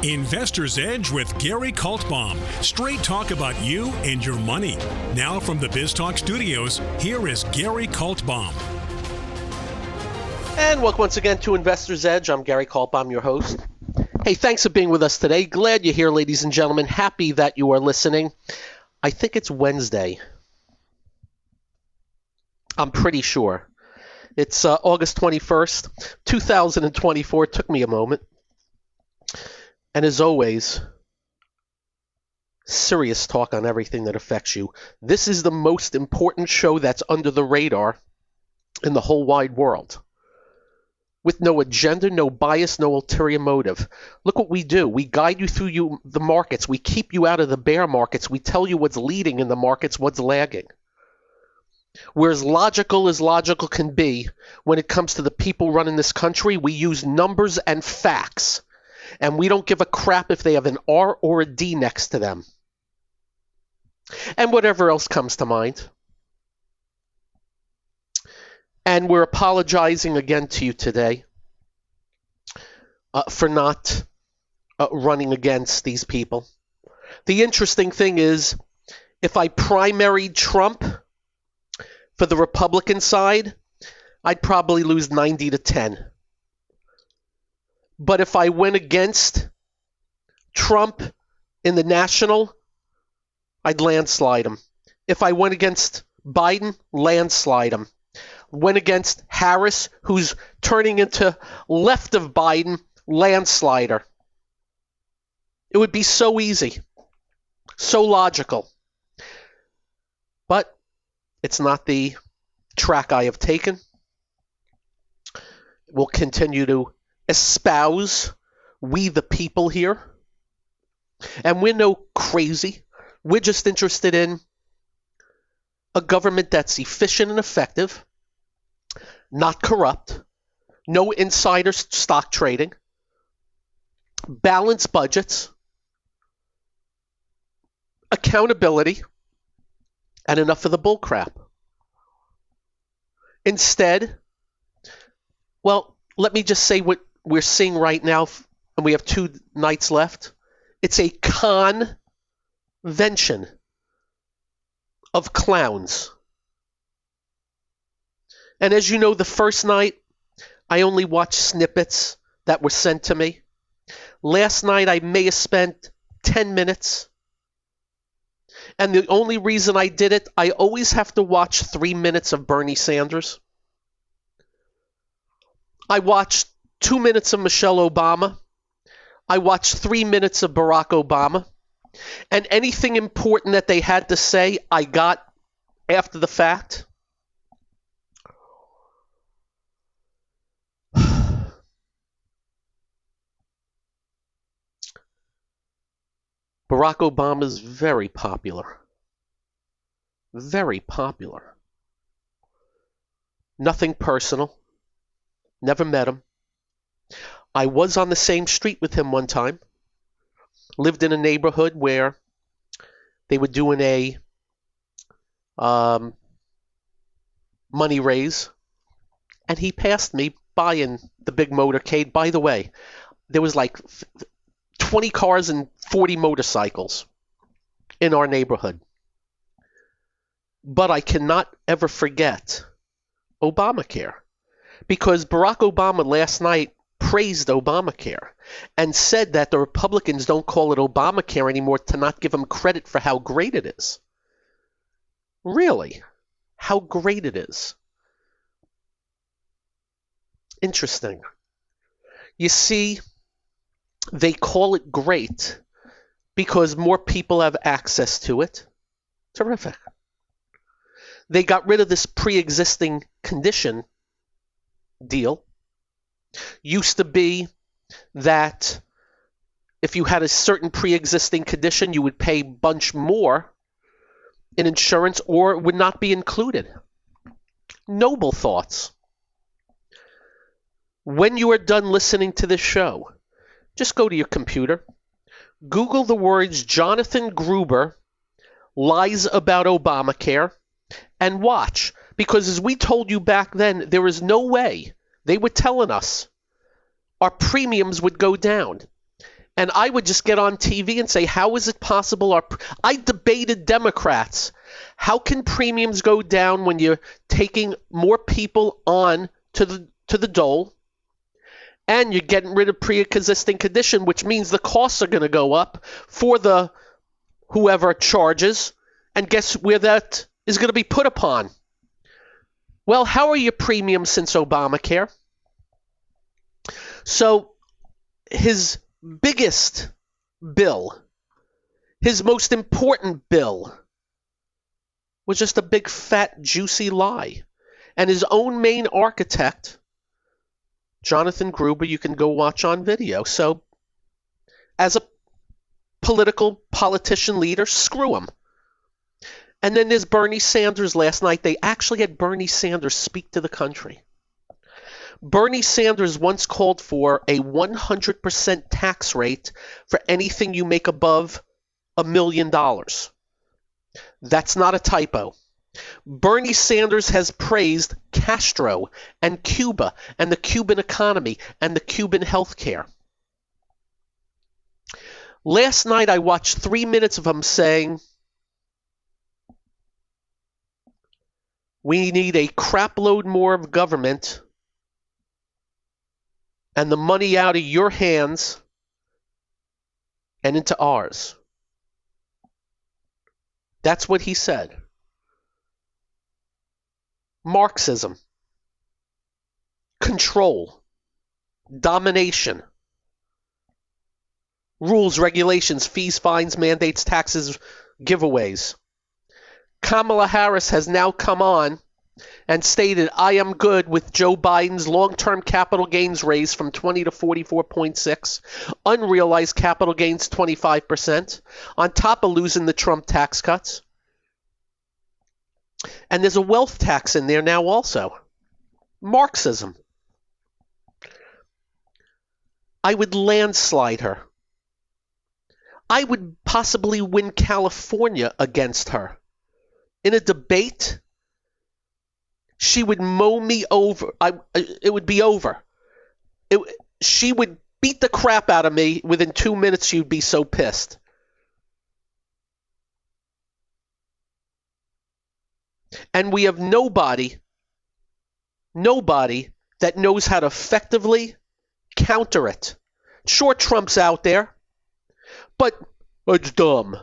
Investor's Edge with Gary Kaltbaum. Straight talk about you and your money. Now from the BizTalk studios, here is Gary Kaltbaum. And welcome once again to Investor's Edge. I'm Gary Kaltbaum, your host. Hey, thanks for being with us today. Glad you're here, ladies and gentlemen. Happy that you are listening. I think it's Wednesday. I'm pretty sure. It's August 21st, 2024. It took me a moment. And as always, serious talk on everything that affects you. This is the most important show that's under the radar in the whole wide world. With no agenda, no bias, no ulterior motive. Look what we do. We guide you through the markets. We keep you out of the bear markets. We tell you what's leading in the markets, what's lagging. We're as logical can be when it comes to the people running this country. We use numbers and facts. And we don't give a crap if they have an R or a D next to them. And whatever else comes to mind. And we're apologizing again to you today for not running against these people. The interesting thing is, if I primaried Trump for the Republican side, I'd probably lose 90-10. But if I went against Trump in the national, I'd landslide him. If I went against Biden, landslide him. Went against Harris, who's turning into left of Biden, landslider. It would be so easy, so logical. But it's not the track I have taken. We'll continue to espouse we the people here. And we're no crazy. We're just interested in a government that's efficient and effective, not corrupt, no insider stock trading, balanced budgets, accountability, and enough of the bullcrap. Instead, well, let me just say what we're seeing right now, and we have 2 nights left. It's a convention of clowns. And as you know, the first night, I only watched snippets that were sent to me. Last night, I may have spent 10 minutes. And the only reason I did it, I always have to watch 3 minutes of Bernie Sanders. I watched 2 minutes of Michelle Obama. I watched 3 minutes of Barack Obama. And anything important that they had to say, I got after the fact. Barack Obama is very popular. Very popular. Nothing personal. Never met him. I was on the same street with him one time. Lived in a neighborhood where they were doing a money raise. And he passed me buying the big motorcade. By the way, there was like 20 cars and 40 motorcycles in our neighborhood. But I cannot ever forget Obamacare, because Barack Obama last night praised Obamacare and said that the Republicans don't call it Obamacare anymore to not give him credit for how great it is. Really? How great it is. Interesting. You see, they call it great because more people have access to it. Terrific. They got rid of this pre-existing condition deal. Used to be that if you had a certain pre-existing condition, you would pay a bunch more in insurance or it would not be included. Noble thoughts. When you are done listening to this show, just go to your computer, Google the words Jonathan Gruber lies about Obamacare, and watch. Because as we told you back then, there is no way, they were telling us, our premiums would go down. And I would just get on TV and say, how is it possible? I debated Democrats. How can premiums go down when you're taking more people on to the dole and you're getting rid of pre-existing condition, which means the costs are going to go up for the whoever charges. And guess where that is going to be put upon? Well, how are your premiums since Obamacare? So his biggest bill, his most important bill, was just a big, fat, juicy lie. And his own main architect, Jonathan Gruber, you can go watch on video. So as a politician leader, screw him. And then there's Bernie Sanders last night. They actually had Bernie Sanders speak to the country. Bernie Sanders once called for a 100% tax rate for anything you make above $1 million. That's not a typo. Bernie Sanders has praised Castro and Cuba and the Cuban economy and the Cuban healthcare. Last night I watched 3 minutes of him saying, we need a crap load more of government and the money out of your hands and into ours. That's what he said. Marxism, control, domination, rules, regulations, fees, fines, mandates, taxes, giveaways. Kamala Harris has now come on and stated, I am good with Joe Biden's long-term capital gains raise from 20 to 44.6, unrealized capital gains 25%, on top of losing the Trump tax cuts. And there's a wealth tax in there now also. Marxism. I would landslide her. I would possibly win California against her. In a debate, she would mow me over. It would be over. She would beat the crap out of me. Within 2 minutes, she would be so pissed. And we have nobody that knows how to effectively counter it. Sure, Trump's out there, but it's dumb.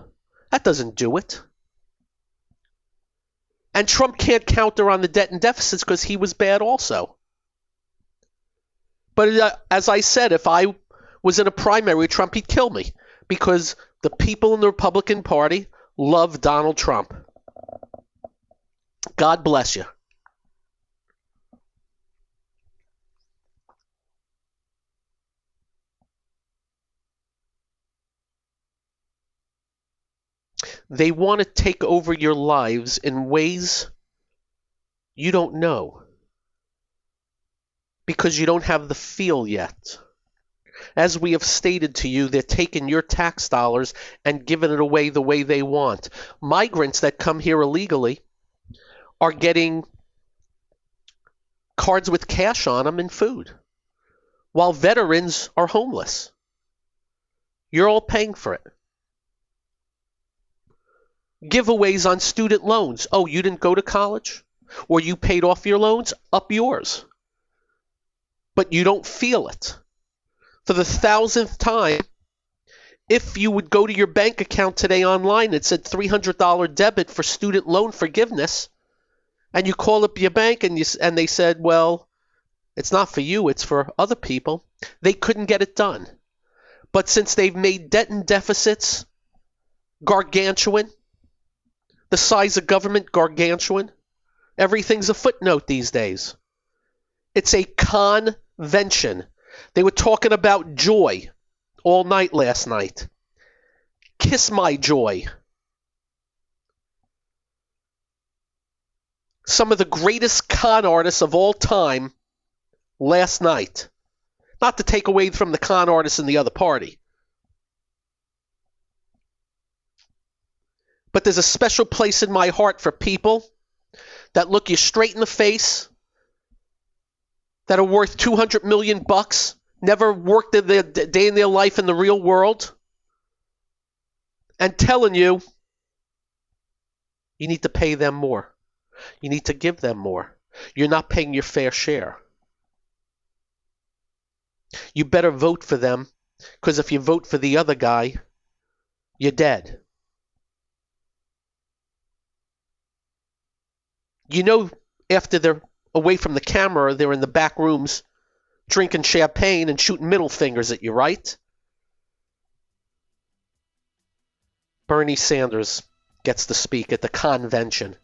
That doesn't do it. And Trump can't counter on the debt and deficits because he was bad also. But as I said, if I was in a primary with Trump, he'd kill me because the people in the Republican Party love Donald Trump. God bless you. They want to take over your lives in ways you don't know because you don't have the feel yet. As we have stated to you, they're taking your tax dollars and giving it away the way they want. Migrants that come here illegally are getting cards with cash on them and food, while veterans are homeless. You're all paying for it. Giveaways on student loans. Oh, you didn't go to college? Or you paid off your loans? Up yours. But you don't feel it. For the 1,000th time, if you would go to your bank account today online, it said $300 debit for student loan forgiveness, and you call up your bank and they said, well, it's not for you, it's for other people. They couldn't get it done. But since they've made debt and deficits gargantuan, the size of government gargantuan, everything's a footnote these days. It's a convention. They were talking about joy all night last night. Kiss my joy. Some of the greatest con artists of all time last night. Not to take away from the con artists in the other party. But there's a special place in my heart for people that look you straight in the face, that are worth $200 million never worked a day in their life in the real world, and telling you you need to pay them more. You need to give them more. You're not paying your fair share. You better vote for them, because if you vote for the other guy, you're dead. You know, after they're away from the camera, they're in the back rooms drinking champagne and shooting middle fingers at you, right? Bernie Sanders gets to speak at the convention.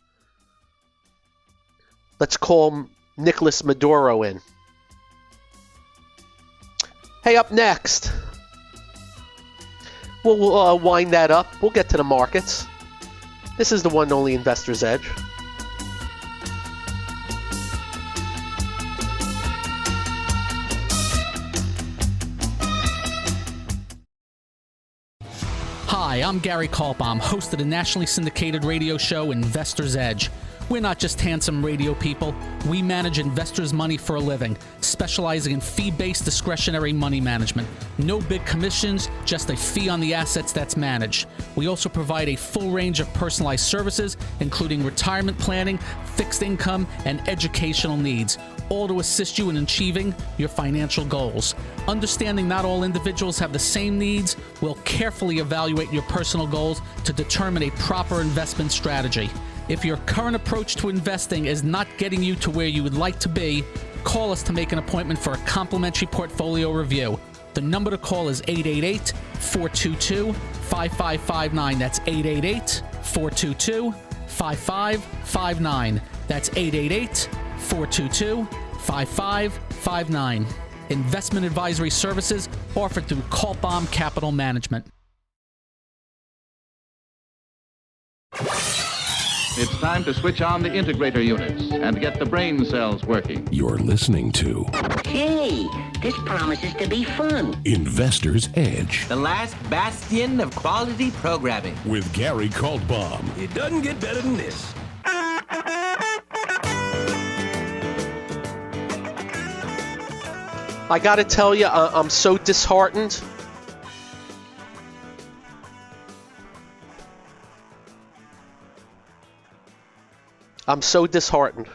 Let's call Nicolas Maduro in. Hey, up next, we'll wind that up. We'll get to the markets. This is the one and only Investor's Edge. Hi, I'm Gary Kaltbaum, host of the nationally syndicated radio show Investor's Edge. We're not just handsome radio people. We manage investors' money for a living, specializing in fee-based discretionary money management. No big commissions, just a fee on the assets that's managed. We also provide a full range of personalized services, including retirement planning, fixed income, and educational needs, all to assist you in achieving your financial goals. Understanding not all individuals have the same needs, we'll carefully evaluate your personal goals to determine a proper investment strategy. If your current approach to investing is not getting you to where you would like to be, call us to make an appointment for a complimentary portfolio review. The number to call is 888-422-5559. That's 888-422-5559. That's 888-422-5559. Investment advisory services offered through Kaltbaum Capital Management. It's time to switch on the integrator units and get the brain cells working. You're listening to Hey, this promises to be fun. Investor's Edge The last bastion of quality programming. with Gary Kaltbaum. It doesn't get better than this. I gotta tell you, I'm so disheartened. I'm so disheartened.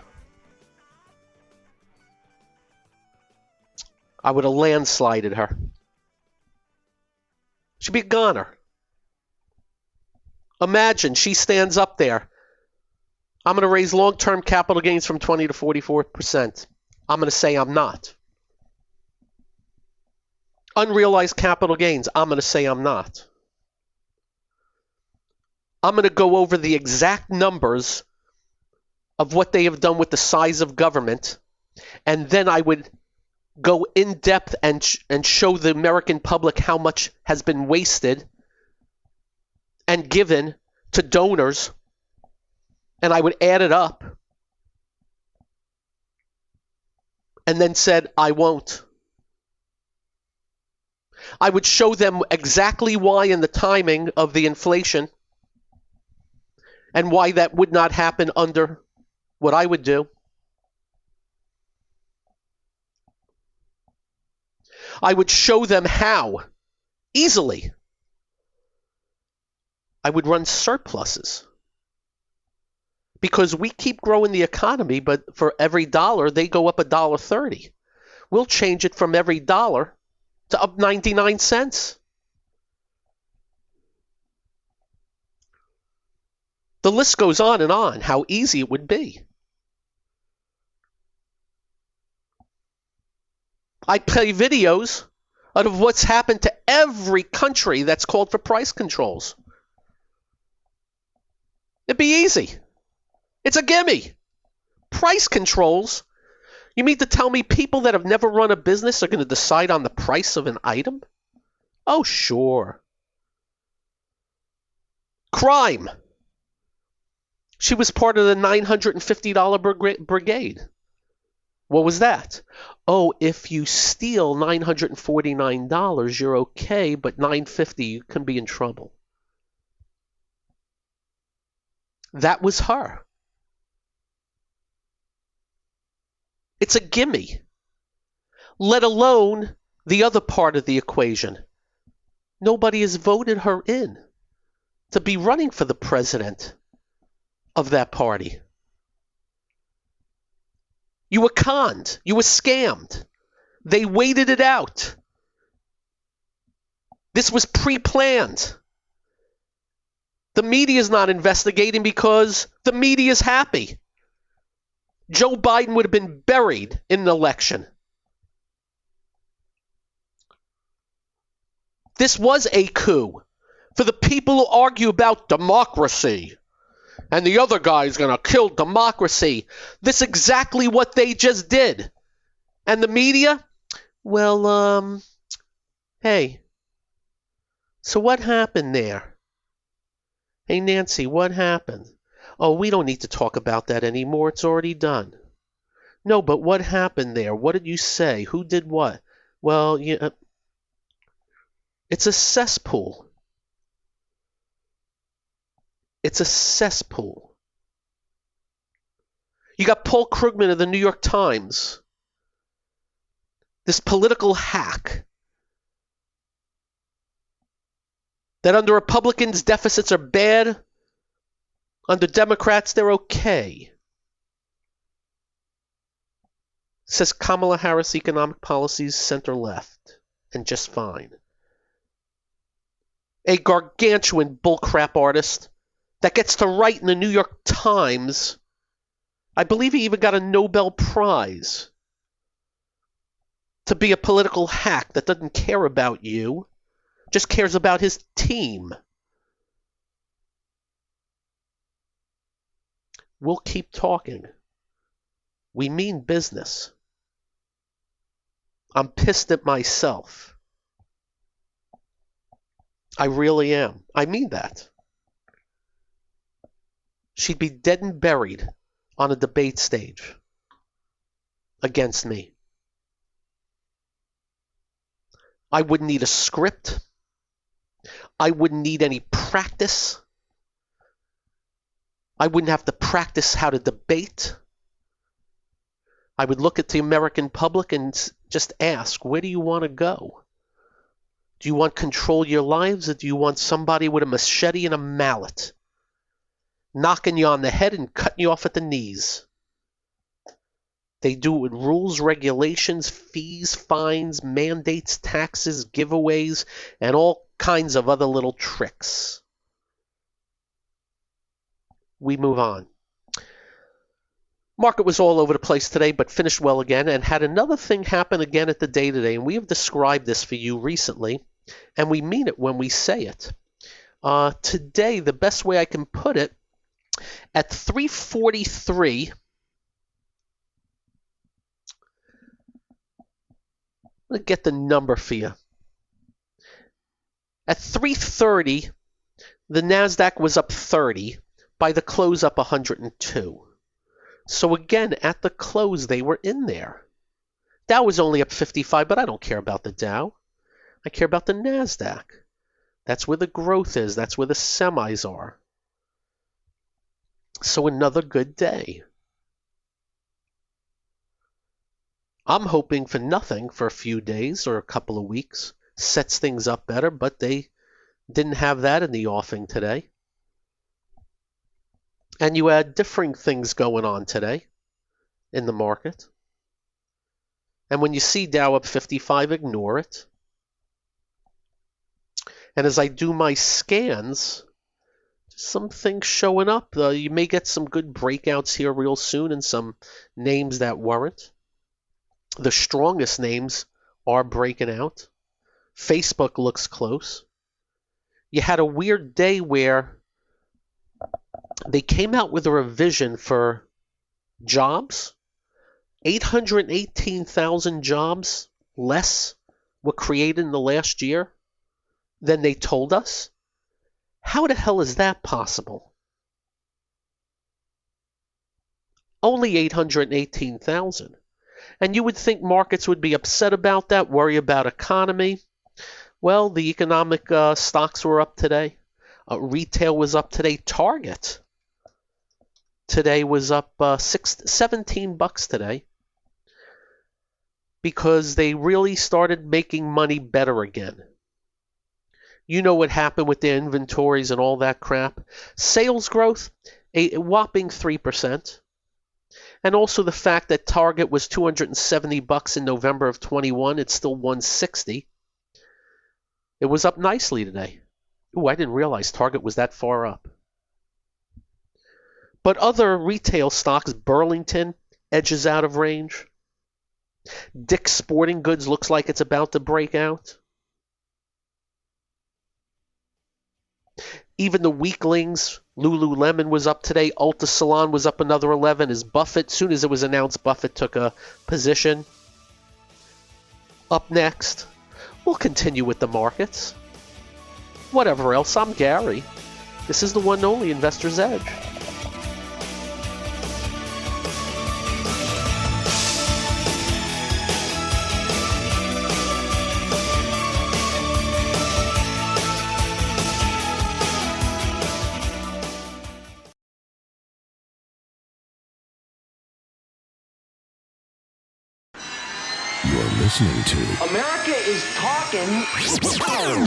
I would have landslided her. She'd be a goner. Imagine she stands up there. I'm going to raise long-term capital gains from 20 to 44%. I'm going to say I'm not. Unrealized capital gains, I'm going to say I'm not. I'm going to go over the exact numbers of what they have done with the size of government, and then I would go in depth and show the American public how much has been wasted and given to donors, and I would add it up, and then said, I won't. I would show them exactly why in the timing of the inflation and why that would not happen under what I would do. I would show them how easily I would run surpluses. Because we keep growing the economy, but for every dollar, they go up $1.30. We'll change it from every dollar to up 99 cents. The list goes on, how easy it would be. I play videos out of what's happened to every country that's called for price controls. It'd be easy. It's a gimme. Price controls? You mean to tell me people that have never run a business are going to decide on the price of an item? Oh, sure. Crime. She was part of the $950 brigade. What was that? Oh, if you steal $949, you're okay, but $950, you can be in trouble. That was her. It's a gimme. Let alone the other part of the equation. Nobody has voted her in to be running for the president of that party. You were conned. You were scammed. They waited it out. This was pre-planned. The media is not investigating because the media is happy. Joe Biden would have been buried in an election. This was a coup for the people who argue about democracy. And the other guy's going to kill democracy. This is exactly what they just did. And the media? Well, hey. So what happened there? Hey, Nancy, what happened? Oh, we don't need to talk about that anymore. It's already done. No, but what happened there? What did you say? Who did what? Well, it's a cesspool. It's a cesspool. You got Paul Krugman of the New York Times, this political hack, that under Republicans deficits are bad, under Democrats they're okay. Says Kamala Harris economic policies center left and just fine. A gargantuan bullcrap artist that gets to write in the New York Times. I believe he even got a Nobel Prize to be a political hack that doesn't care about you, just cares about his team. We'll keep talking. We mean business. I'm pissed at myself. I really am. I mean that. She'd be dead and buried on a debate stage against me. I wouldn't need a script. I wouldn't need any practice. I wouldn't have to practice how to debate. I would look at the American public and just ask, where do you want to go? Do you want control of your lives, or do you want somebody with a machete and a mallet knocking you on the head and cutting you off at the knees? They do it with rules, regulations, fees, fines, mandates, taxes, giveaways, and all kinds of other little tricks. We move on. Market was all over the place today, but finished well again, and had another thing happen again at the day today, and we have described this for you recently, and we mean it when we say it. Today, the best way I can put it, at 3:43, I'm going to get the number for you. At 3:30, the NASDAQ was up 30, by the close up 102. So again, at the close, they were in there. Dow was only up 55, but I don't care about the Dow. I care about the NASDAQ. That's where the growth is. That's where the semis are. So another good day. I'm hoping for nothing for a few days or a couple of weeks. Sets things up better, but they didn't have that in the offing today. And you had differing things going on today in the market. And when you see Dow up 55, ignore it. And as I do my scans, some things showing up. You may get some good breakouts here real soon and some names that weren't. The strongest names are breaking out. Facebook looks close. You had a weird day where they came out with a revision for jobs. 818,000 jobs less were created in the last year than they told us. How the hell is that possible? Only 818,000. And you would think markets would be upset about that, worry about economy. Well, the economic stocks were up today. Retail was up today. Target today was up $17 today. because they really started making money better again. You know what happened with their inventories and all that crap. Sales growth, a whopping 3%. And also the fact that Target was $270 in November of 21. It's still $160. It was up nicely today. Ooh, I didn't realize Target was that far up. But other retail stocks, Burlington edges out of range. Dick's Sporting Goods looks like it's about to break out. Even the weaklings, Lululemon was up today. Ulta Salon was up another 11. As Buffett, soon as it was announced, Buffett took a position. Up next, we'll continue with the markets. Whatever else, I'm Gary. This is the one and only Investor's Edge. Listening to America is talking.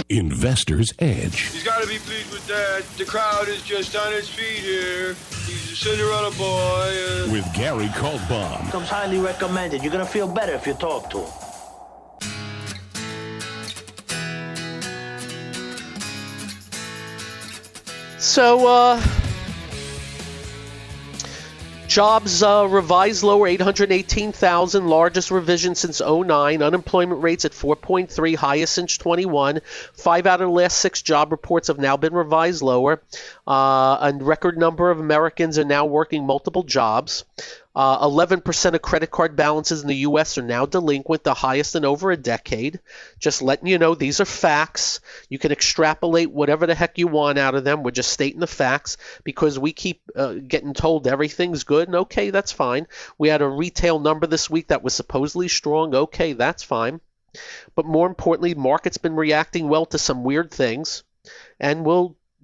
Investor's Edge. He's got to be pleased with that. The crowd is just on its feet here. He's a Cinderella boy. With Gary Kaltbaum. Comes highly recommended. You're going to feel better if you talk to him. So, jobs revised lower, 818,000, largest revision since 2009. Unemployment rates at 4.3, highest since 21. 5 out of the last 6 job reports have now been revised lower. A record number of Americans are now working multiple jobs. 11% of credit card balances in the U.S. are now delinquent, the highest in over a decade. Just letting you know, these are facts. You can extrapolate whatever the heck you want out of them. We're just stating the facts because we keep getting told everything's good, and okay, that's fine. We had a retail number this week that was supposedly strong. Okay, that's fine. But more importantly, market's been reacting well to some weird things, and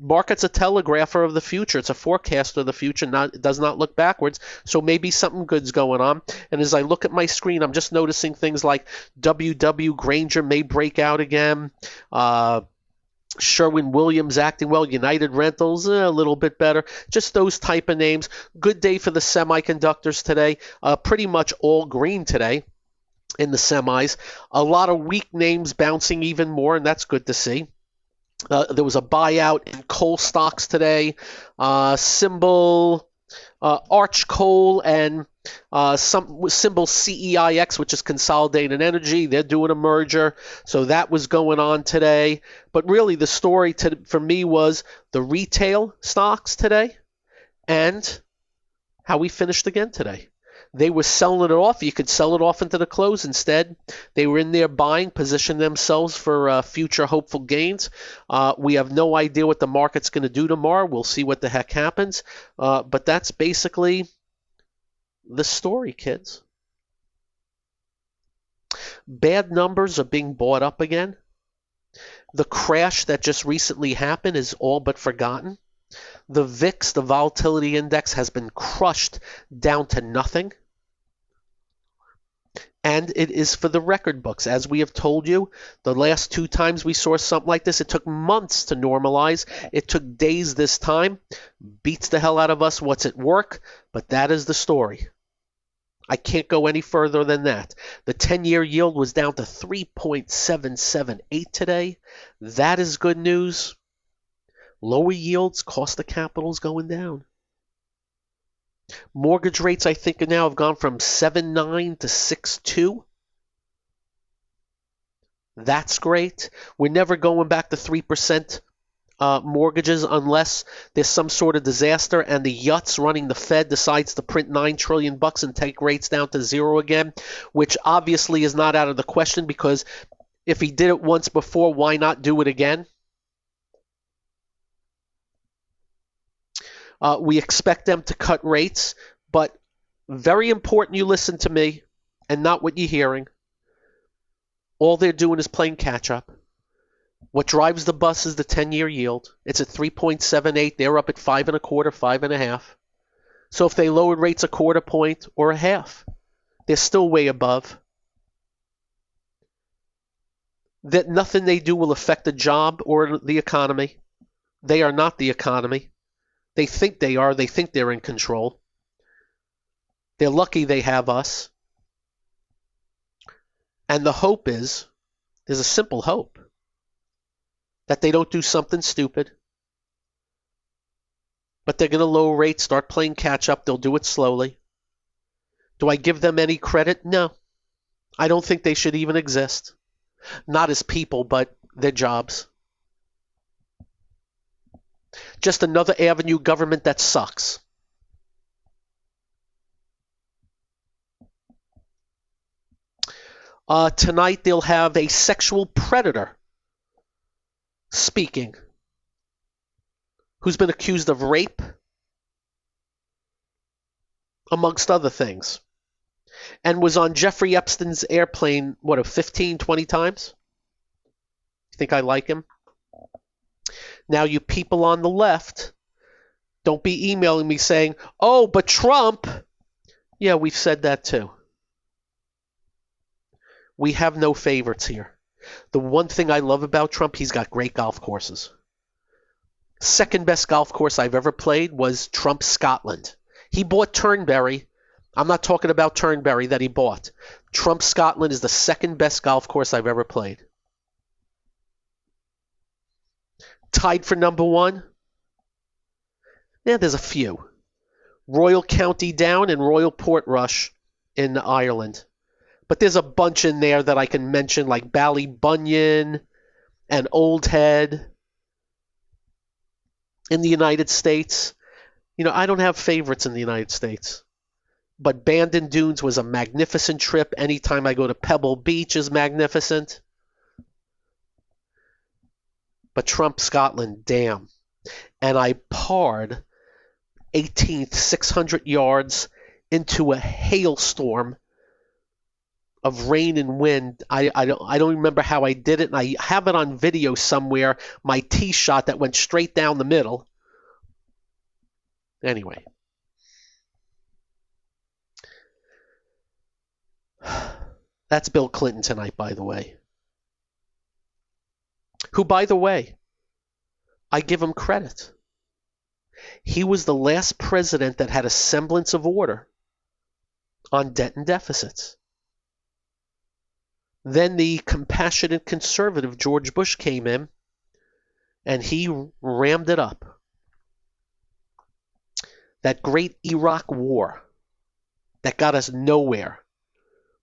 market's a telegrapher of the future. It's a forecaster of the future. It does not look backwards. So maybe something good's going on. And as I look at my screen, I'm just noticing things like WW Granger may break out again. Sherwin-Williams acting well. United Rentals a little bit better. Just those type of names. Good day for the semiconductors today. Pretty much all green today in the semis. A lot of weak names bouncing even more, and that's good to see. There was a buyout in coal stocks today. Symbol Arch Coal and some symbol CEIX, which is Consolidated Energy. They're doing a merger. So that was going on today. But really the story for me was the retail stocks today and how we finished again today. They were selling it off. You could sell it off into the close. Instead, they were in there buying, positioning themselves for future hopeful gains. We have no idea what the market's going to do tomorrow. We'll see what the heck happens. But that's basically the story, kids. Bad numbers are being bought up again. The crash that just recently happened is all but forgotten. The VIX, the volatility index, has been crushed down to nothing. And it is for the record books. As we have told you, the last 2 times we saw something like this, it took months to normalize. It took days this time. Beats the hell out of us what's at work, but that is the story. I can't go any further than that. The 10-year yield was down to 3.778 today. That is good news. Lower yields, cost of capital is going down. Mortgage rates, I think, now have gone from 7.9 to 6.2. That's great. We're never going back to 3% mortgages unless there's some sort of disaster and the yuts running the Fed decides to print $9 trillion and take rates down to 0 again, which obviously is not out of the question because if he did it once before, why not do it again? We expect them to cut rates, but very important you listen to me and not what you're hearing. All they're doing is playing catch-up. What drives the bus is the 10-year yield. It's at 3.78. They're up at 5.25, 5.5. So if they lowered rates a quarter point or a half, they're still way above. that nothing they do will affect the job or the economy. They are not the economy. They think they are. They think they're in control. They're lucky they have us. And the hope is, there's a simple hope, that they don't do something stupid. But they're going to lower rates, start playing catch up. They'll do it slowly. Do I give them any credit? No. I don't think they should even exist. Not as people, but their jobs. Just another avenue government that sucks. Tonight they'll have a sexual predator speaking, who's been accused of rape, amongst other things, and was on Jeffrey Epstein's airplane, 15, 20 times? You think I like him? Now, you people on the left, don't be emailing me saying, oh, but Trump. Yeah, we've said that too. We have no favorites here. The one thing I love about Trump, he's got great golf courses. Second best golf course I've ever played was Trump Scotland. He bought Turnberry. I'm not talking about Turnberry that he bought. Trump Scotland is the second best golf course I've ever played. Tied for number one? Yeah, there's a few. Royal County Down and Royal Portrush in Ireland. But there's a bunch in there that I can mention, like Ballybunion and Old Head in the United States. You know, I don't have favorites in the United States. But Bandon Dunes was a magnificent trip. Anytime I go to Pebble Beach is magnificent. But Trump Scotland, damn. And I parred 18th, 600 yards into a hailstorm of rain and wind. I don't remember how I did it, and I have it on video somewhere, my tee shot that went straight down the middle. Anyway. That's Bill Clinton tonight, by the way. Who, by the way, I give him credit. He was the last president that had a semblance of order on debt and deficits. Then the compassionate conservative George Bush came in, and he rammed it up. That great Iraq war that got us nowhere.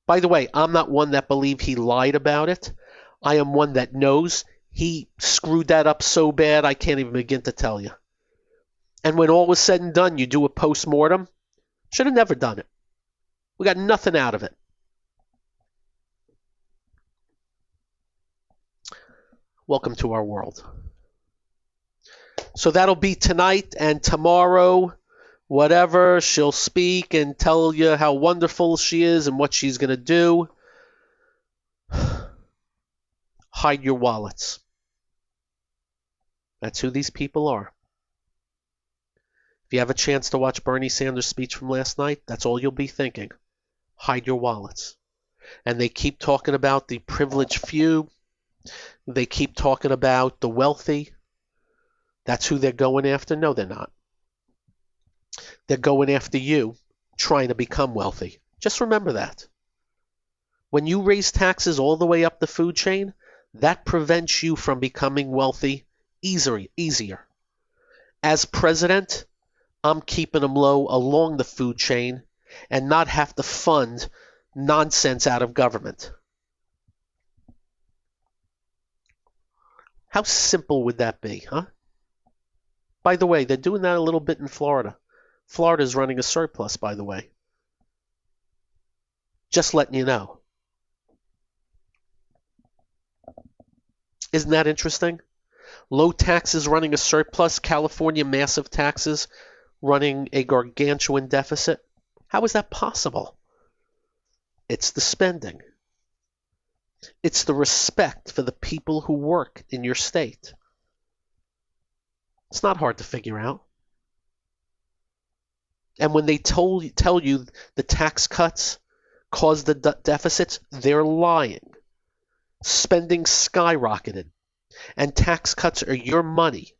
By the way, I'm not one that believed he lied about it. I am one that knows he screwed that up so bad I can't even begin to tell you. And when all was said and done, you do a post-mortem. Should have never done it. We got nothing out of it. Welcome to our world. So that'll be tonight, and tomorrow, whatever, she'll speak and tell you how wonderful she is and what she's going to do. Hide your wallets. That's who these people are. If you have a chance to watch Bernie Sanders' speech from last night, that's all you'll be thinking. Hide your wallets. And they keep talking about the privileged few. They keep talking about the wealthy. That's who they're going after? No, they're not. They're going after you, trying to become wealthy. Just remember that. When you raise taxes all the way up the food chain, that prevents you from becoming wealthy easier. As president, I'm keeping them low along the food chain and not have to fund nonsense out of government. How simple would that be, huh? By the way, they're doing that a little bit in Florida. Florida's running a surplus, by the way. Just letting you know. Isn't that interesting? Low taxes running a surplus, California massive taxes running a gargantuan deficit. How is that possible? It's the spending. It's the respect for the people who work in your state. It's not hard to figure out. And when they tell you the tax cuts cause the deficits, they're lying. Spending skyrocketed. And tax cuts are your money.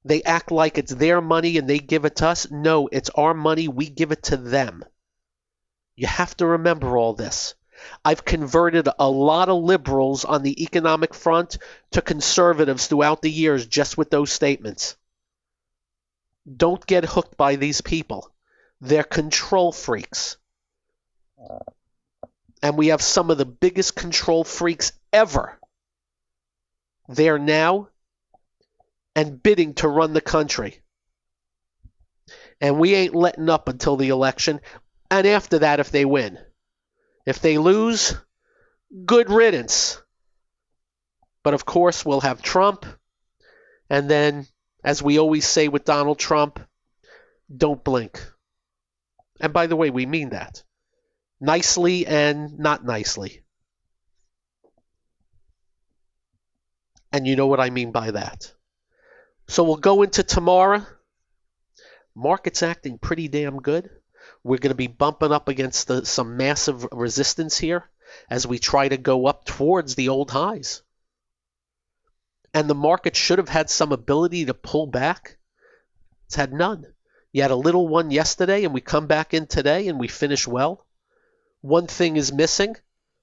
They act like it's their money and they give it to us. No, it's our money. We give it to them. You have to remember all this. I've converted a lot of liberals on the economic front to conservatives throughout the years just with those statements. Don't get hooked by these people. They're control freaks. And we have some of the biggest control freaks ever there now and bidding to run the country. And we ain't letting up until the election. And after that, if they win. If they lose, good riddance. But of course, we'll have Trump. And then, as we always say with Donald Trump, don't blink. And by the way, we mean that. Nicely and not nicely. And you know what I mean by that. So we'll go into tomorrow. Market's acting pretty damn good. We're going to be bumping up against some massive resistance here as we try to go up towards the old highs. And the market should have had some ability to pull back. It's had none. You had a little one yesterday, and we come back in today, and we finish well. One thing is missing.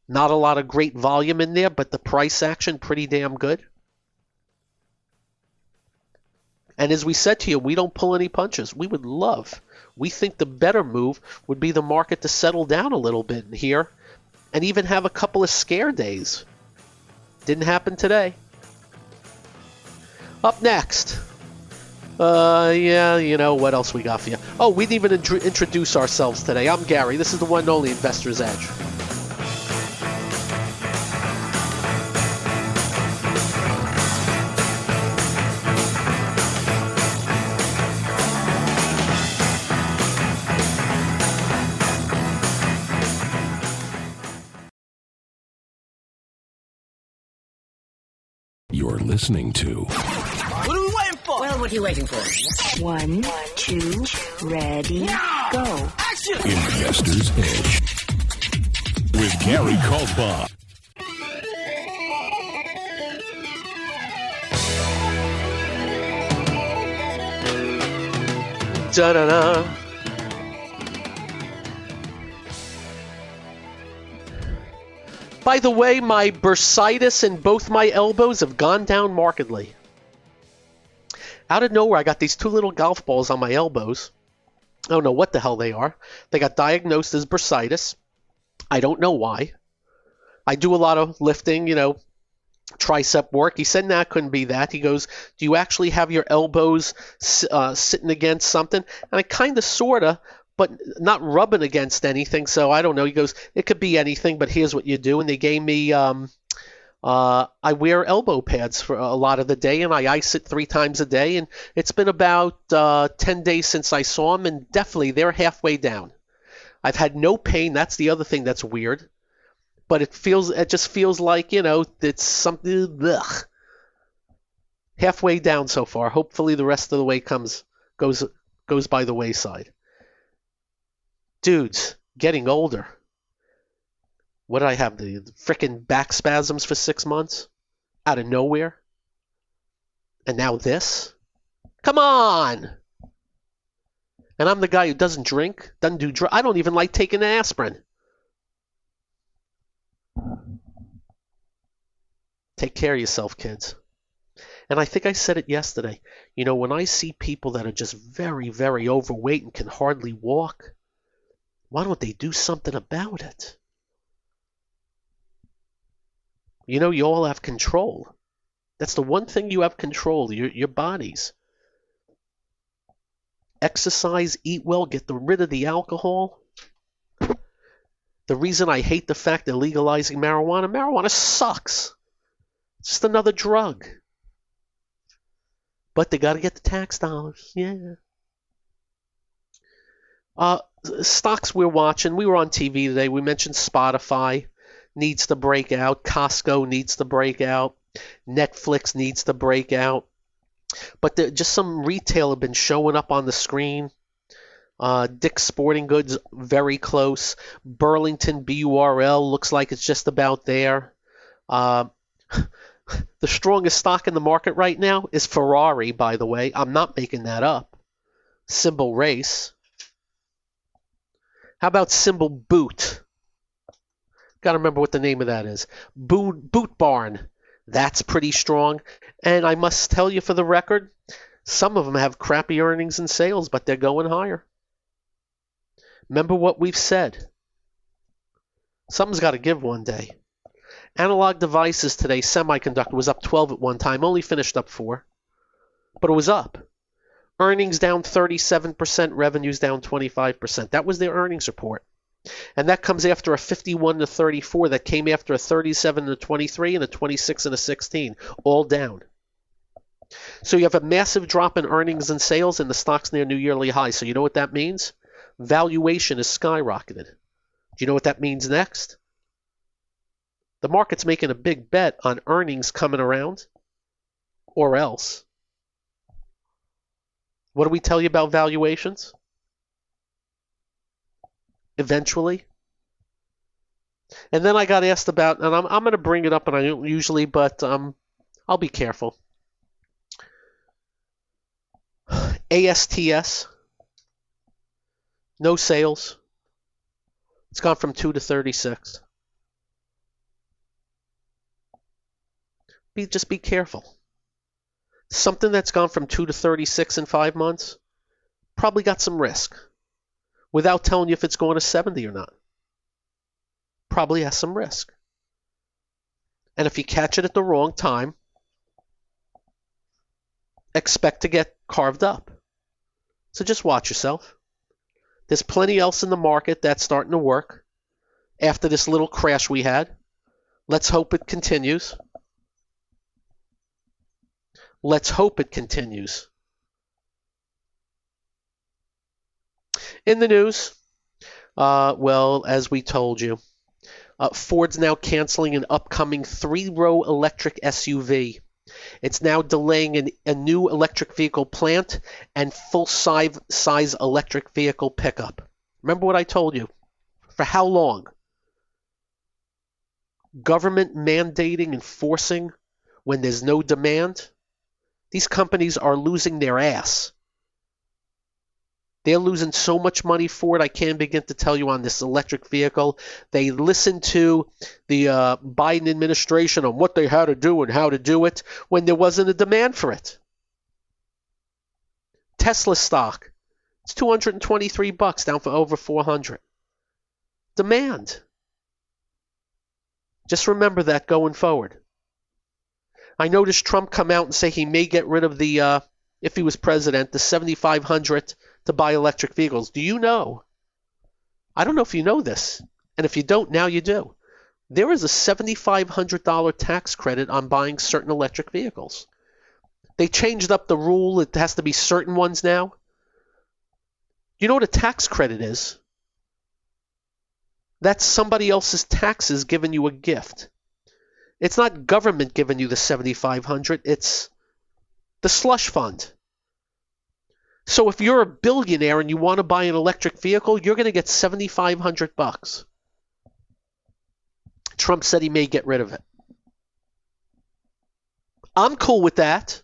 Not a lot of great volume in there, but the price action pretty damn good. And as we said to you, we don't pull any punches. We would love. We think the better move would be the market to settle down a little bit here and even have a couple of scare days. Didn't happen today. Up next. You know, what else we got for you? Oh, we didn't even introduce ourselves today. I'm Gary. This is the one and only Investor's Edge. You're listening to What are we waiting for? Well, what are you waiting for? 1, 2, ready, go. Action! Investor's Edge with Gary Kaltbaum. Da-da-da. By the way, my bursitis in both my elbows have gone down markedly. Out of nowhere, I got these two little golf balls on my elbows. I don't know what the hell they are. They got diagnosed as bursitis. I don't know why. I do a lot of lifting, tricep work. He said, nah, it couldn't be that. He goes, do you actually have your elbows sitting against something? And I kind of, sort of, but not rubbing against anything. So I don't know. He goes, it could be anything, but here's what you do. And they gave me, I wear elbow pads for a lot of the day, and I ice it 3 times a day. And it's been about 10 days since I saw them, and definitely they're halfway down. I've had no pain. That's the other thing that's weird. But it just feels like, it's something, ugh. Halfway down so far. Hopefully the rest of the way goes by the wayside. Dudes, getting older. What did I have? The frickin' back spasms for 6 months? Out of nowhere? And now this? Come on! And I'm the guy who doesn't drink, doesn't do drugs. I don't even like taking an aspirin. Take care of yourself, kids. And I think I said it yesterday. When I see people that are just very, very overweight and can hardly walk, why don't they do something about it? You all have control. That's the one thing you have control, your bodies. Exercise, eat well, get rid of the alcohol. The reason I hate the fact they're legalizing marijuana sucks. It's just another drug. But they got to get the tax dollars. Yeah. Stocks we're watching. We were on TV today. We mentioned Spotify needs to break out. Costco needs to break out. Netflix needs to break out. But just some retail have been showing up on the screen. Dick's Sporting Goods, very close. Burlington, BURL, looks like it's just about there. The strongest stock in the market right now is Ferrari, by the way. I'm not making that up. Symbol race. How about symbol boot? Got to remember what the name of that is. Boot Barn. That's pretty strong. And I must tell you for the record, some of them have crappy earnings and sales, but they're going higher. Remember what we've said. Something's got to give one day. Analog devices today, semiconductor was up 12 at one time, only finished up 4. But it was up. Earnings down 37%, revenues down 25%. That was their earnings report. And that comes after a 51 to 34 that came after a 37 to 23 and a 26 and a 16, all down. So you have a massive drop in earnings and sales, and the stock's near new yearly high. So you know what that means? Valuation is skyrocketed. Do you know what that means next? The market's making a big bet on earnings coming around, or else. What do we tell you about valuations? Eventually. And then I got asked about, and I'm going to bring it up, and I don't usually, but I'll be careful. ASTS, no sales. It's gone from 2 to 36. Just be careful. Something that's gone from 2 to 36 in 5 months probably got some risk. Without telling you if it's going to 70 or not. Probably has some risk. And if you catch it at the wrong time, expect to get carved up. So just watch yourself. There's plenty else in the market that's starting to work after this little crash we had. Let's hope it continues. Let's hope it continues. In the news, well, as we told you, Ford's now canceling an upcoming 3-row electric SUV. It's now delaying a new electric vehicle plant and full-size electric vehicle pickup. Remember what I told you? For how long? Government mandating and forcing when there's no demand? These companies are losing their ass. They're losing so much money for it, I can't begin to tell you on this electric vehicle. They listened to the Biden administration on what they had to do and how to do it when there wasn't a demand for it. Tesla stock, it's $223, down for over 400. Demand. Just remember that going forward. I noticed Trump come out and say he may get rid of the, if he was president, the $7,500 to buy electric vehicles. Do you know? I don't know if you know this. And if you don't, now you do. There is a $7,500 tax credit on buying certain electric vehicles. They changed up the rule. It has to be certain ones now. You know what a tax credit is? That's somebody else's taxes giving you a gift. It's not government giving you the $7,500. It's the slush fund. So if you're a billionaire and you want to buy an electric vehicle, you're going to get $7,500. Trump said he may get rid of it. I'm cool with that.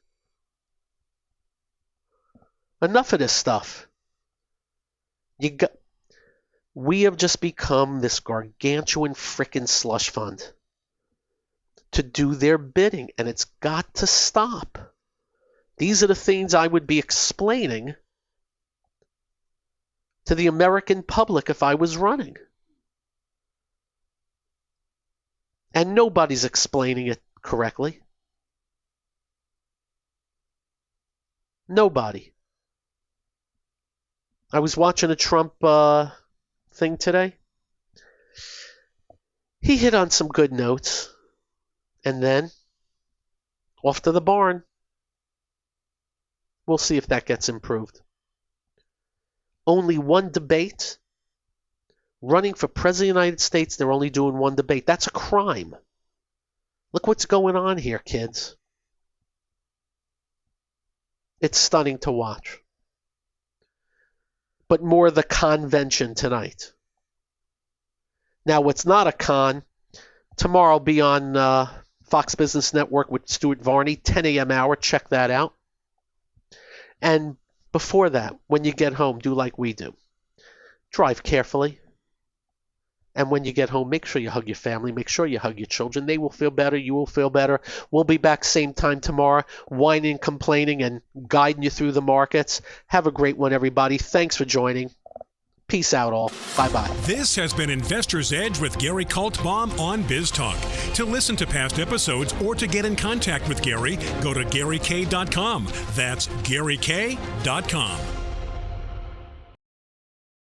Enough of this stuff. We have just become this gargantuan frickin' slush fund to do their bidding, and it's got to stop. These are the things I would be explaining to the American public if I was running. And nobody's explaining it correctly. Nobody. I was watching a Trump thing today. He hit on some good notes. And then, off to the barn. We'll see if that gets improved. Only one debate. Running for President of the United States, they're only doing one debate. That's a crime. Look what's going on here, kids. It's stunning to watch. But more the convention tonight. Now, what's not a con, Tomorrow I'll be on Fox Business Network with Stuart Varney, 10 a.m. hour. Check that out. And before that, when you get home, do like we do. Drive carefully. And when you get home, make sure you hug your family. Make sure you hug your children. They will feel better. You will feel better. We'll be back same time tomorrow, whining, complaining, and guiding you through the markets. Have a great one, everybody. Thanks for joining. Peace out, all. Bye-bye. This has been Investor's Edge with Gary Kaltbaum on BizTalk. To listen to past episodes or to get in contact with Gary, go to GaryK.com. That's GaryK.com.